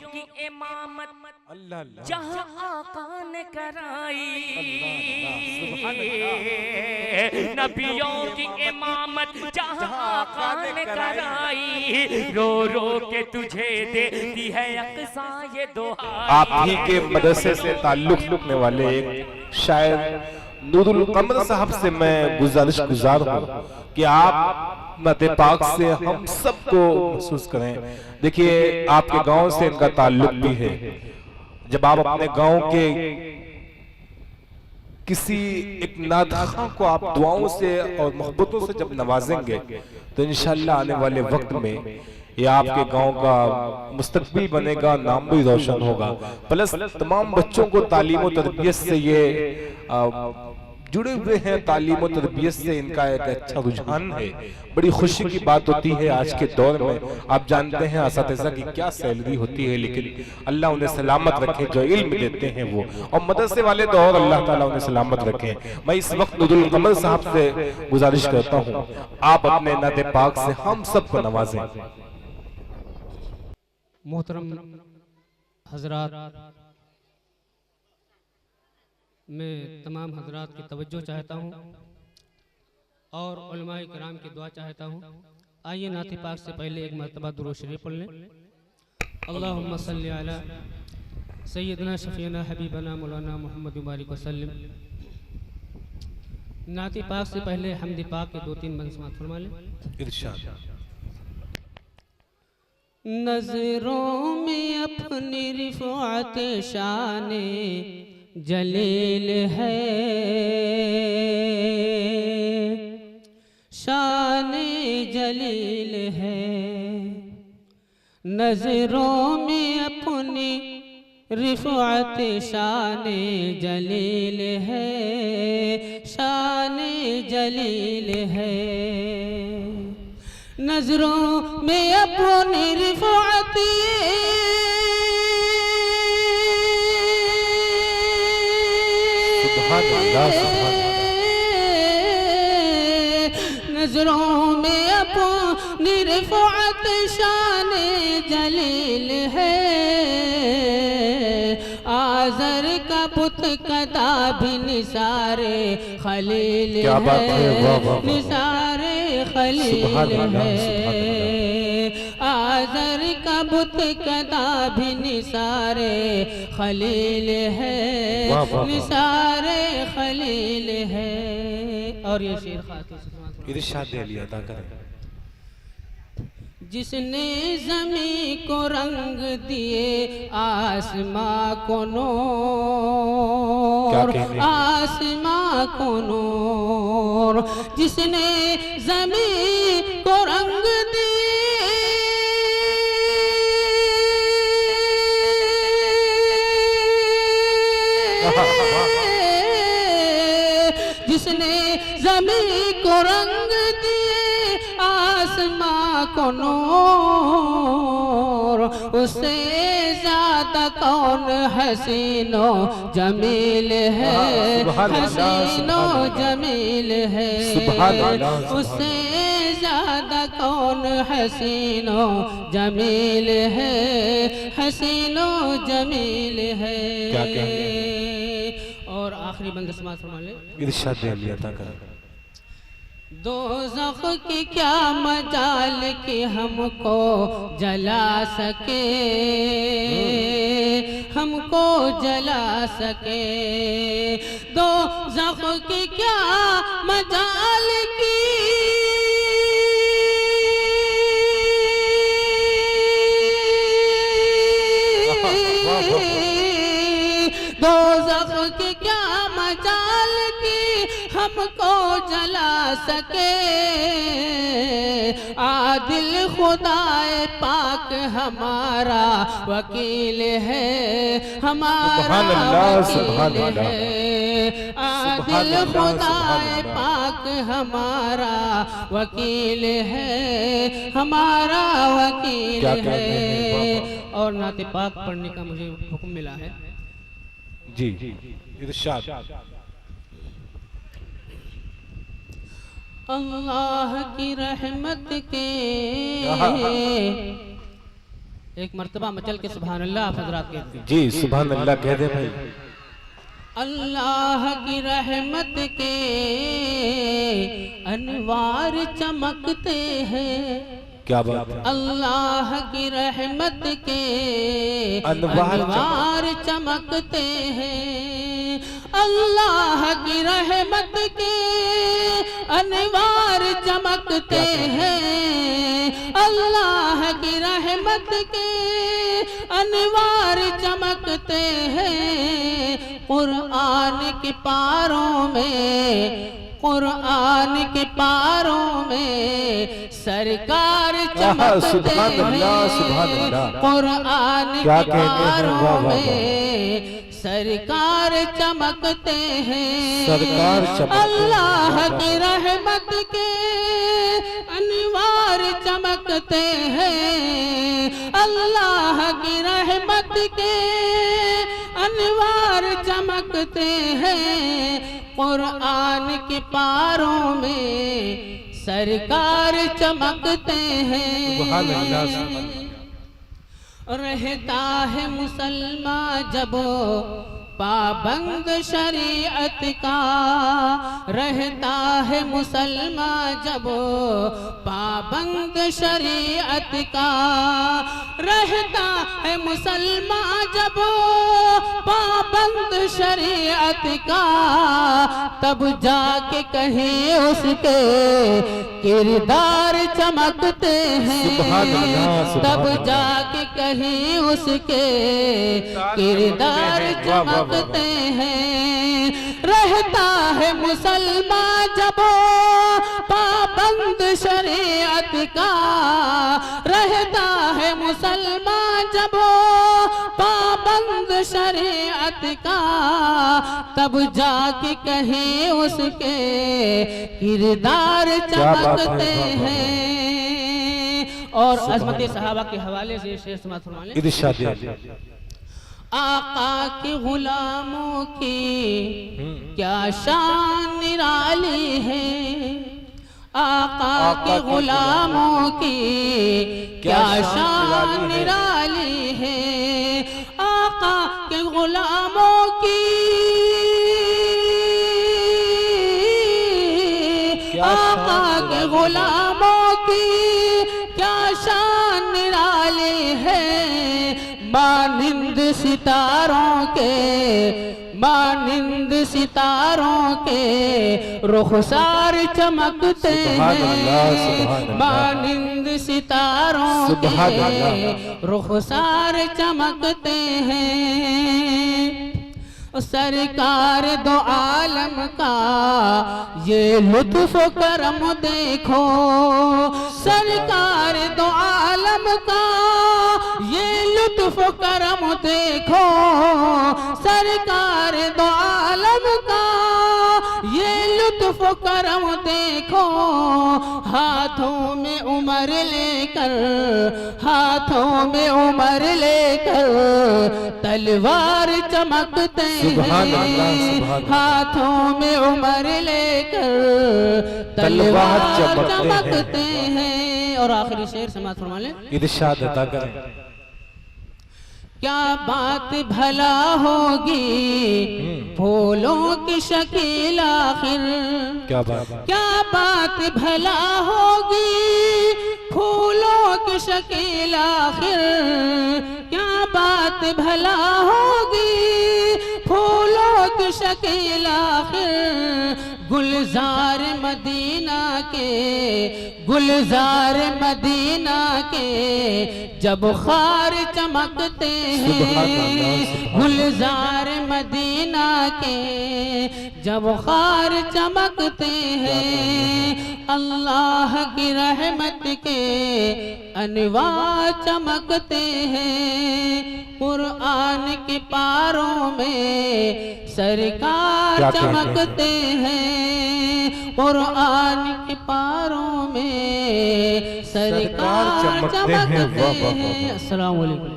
की इमामत जहां आका ने कराई, नबियों की इमामत जहां आका ने कराई, रो रो के तुझे देती है अक़सा ये दुआई। आप ही के मदरसे से ताल्लुक रखने वाले एक शायर नूरुल कमर साहब से मैं गुज़ारिश हूँ कि आप नाते पाक से हम सबको महसूस करें। देखिए आपके गांव से इनका ताल्लुक भी है। जब आप अपने गांव के किसी एक नादखां को आप दुआओं से और मोहब्बतों से जब नवाजेंगे तो इंशाअल्लाह आने वाले वक्त में ये आपके गांव का मुस्तकबिल बनेगा, नाम भी रोशन होगा। प्लस तमाम बच्चों को तालीम और तरबियत से ये जुड़े हुए हैं, तालीम और तरबियत से इनका एक अच्छा रुझान है। बड़ी खुशी की बात होती है आज के दौर में। आप जानते हैं असातिज़ा की क्या सैलरी होती है, लेकिन अल्लाह उन्हें सलामत रखे जो इल्म देते हैं वो, और मदरसे वाले तो और अल्लाह ताला उन्हें सलामत रखे। मैं इस वक्त नूरुल कमर साहब से गुजारिश करता हूँ आप अपने नाते पाक से हम सबको नवाजें। मोहतरम हजरात, मैं तमाम हजरात की तवज्जो चाहता हूँ और उलमाए किराम की दुआ चाहता हूँ। आइए नाते पाक से पहले एक मरतबा दुरूद शरीफ पढ़ लें। अल्लाहुम्मा सल्ली अला सय्यदना शफीना हबीबना मौलाना मुहम्मद बारिक वसल्लम। नाते पाक से पहले हमद पाक के 2-3 बंद समाअत फरमा लें। इरशाद। नजरों में अपनी रिफ़ात शाने जलील है, शाने जलील है। नजरों में अपनी रिफ़ात शाने जलील है, शाने जलील है। नजरों में अपनी रिफ़ात नजरों में अपनी रिफ़ात शाने जलील है। आज़र का पुत कदा भी निसारे खलील है, निसारे खलील है। आज़र का बुत कदा भी निसारे खलील है, निसारे खलील है। और ये शेर खाते इरशाद अली अता करें। जिसने ज़मीं को रंग दिए आसमां को नूर, आसमां को नूर। जिसने ज़मीं को रंग दिए जिसने ज़मीं को रंग दिए आसमां को नूर, उससे ज़्यादा कौन हसीनो जमील है, हसीनो जमील है। उससे ज़्यादा कौन हसीनो जमील है, हसीनो जमील है। और आखिरी बंद समाअत फरमा ले। इरशाद अली अता करें। दोज़ख की क्या मजाल कि हमको जला सके, हमको जला सके। दोज़ख की क्या मजाल की दोज़ख की क्या मजाल की हमको जला सके। आदिल खुदाए पाक हमारा वकील है, हमारा वकील है। आदिल खुदाए पाक हमारा वकील है, हमारा वकील है। और नाते पाक पढ़ने का मुझे हुक्म मिला है। जी इरशाद। अल्लाह की रहमत के एक मर्तबा मचल के सुभान अल्लाह आप हजरात कहते हैं। जी सुभान अल्लाह कह दे भाई। अल्लाह की रहमत के अनवार चमकते हैं। क्या बात है। अल्लाह की रहमत के अनवार चमकते हैं। अल्लाह की रहमत के अनवार चमकते हैं। अल्लाह की रहमत के अनवार चमकते हैं। कुरान के पारों में, कुरान के पारों में सरकार चमकते हैं। कुरान के पारों में सरकार चमकते हैं। अल्लाह की रहमत के अनवार चमकते हैं। अल्लाह की रहमत के अनवार चमकते हैं। कुरान के पारों में सरकार चमकते हैं। रहता है मुसलमान जब पाबंद शरीयत का, रहता है मुसलमान जब पाबंद शरीयत का, रहता है मुसलमान जब पाबंद शरीयत का, तब जाके कहीं उसके किरदार चमकते हैं। तब जाके कहीं उसके किरदार चमकते हैं। रहता है मुसलमान जब पाबंद शरीयत का, रहता है मुसलमान जब पाबंद शरीयत का, तब जाके कहीं उसके किरदार चमकते हैं। और अज़मत सहाबा के हवाले से शेर समाअत फरमाएं। आका के गुलामों की क्या शान निराली है। आका के गुलामों की क्या शान निराली है। आका के गुलामों की, आका के गुलामों की क्या शान निराली है। मानिंद सितारों के, मानिंद सितारों के रुखसार चमकते हैं। मानिंद सितारों के रुखसार चमकते हैं। सरकार दो आलम का ये लुत्फ करम देखो। सरकार दो आलम का ये लुत्फ करम देखो। सरकार दो आलम का ये लुत्फ करम देखो। हाथों में उमर लेकर, हाथों में उमर लेकर तलवार चमकते हैं। हाथों में उमर लेकर तलवार चमकते हैं। और आखिरी शेर समाअत फरमा लें। इरशाद अता करें। क्या बात भला होगी फूलों की शकील आखिर। क्या बात, क्या बात भला होगी फूलों की शकील आखिर। क्या बात भला होगी फूलों की शकील आखिर। गुलजार मदीना के, गुलजार मदीना के जब खार चमकते हैं। गुलजार मदीना के जब खार चमकते हैं। अल्लाह की रहमत के अनवार चमकते हैं। कुरान के पारों में सरकार चमकते हैं। कुरान के पारों में सरकार चमकते हैं। अस्सलाम वालेकुम।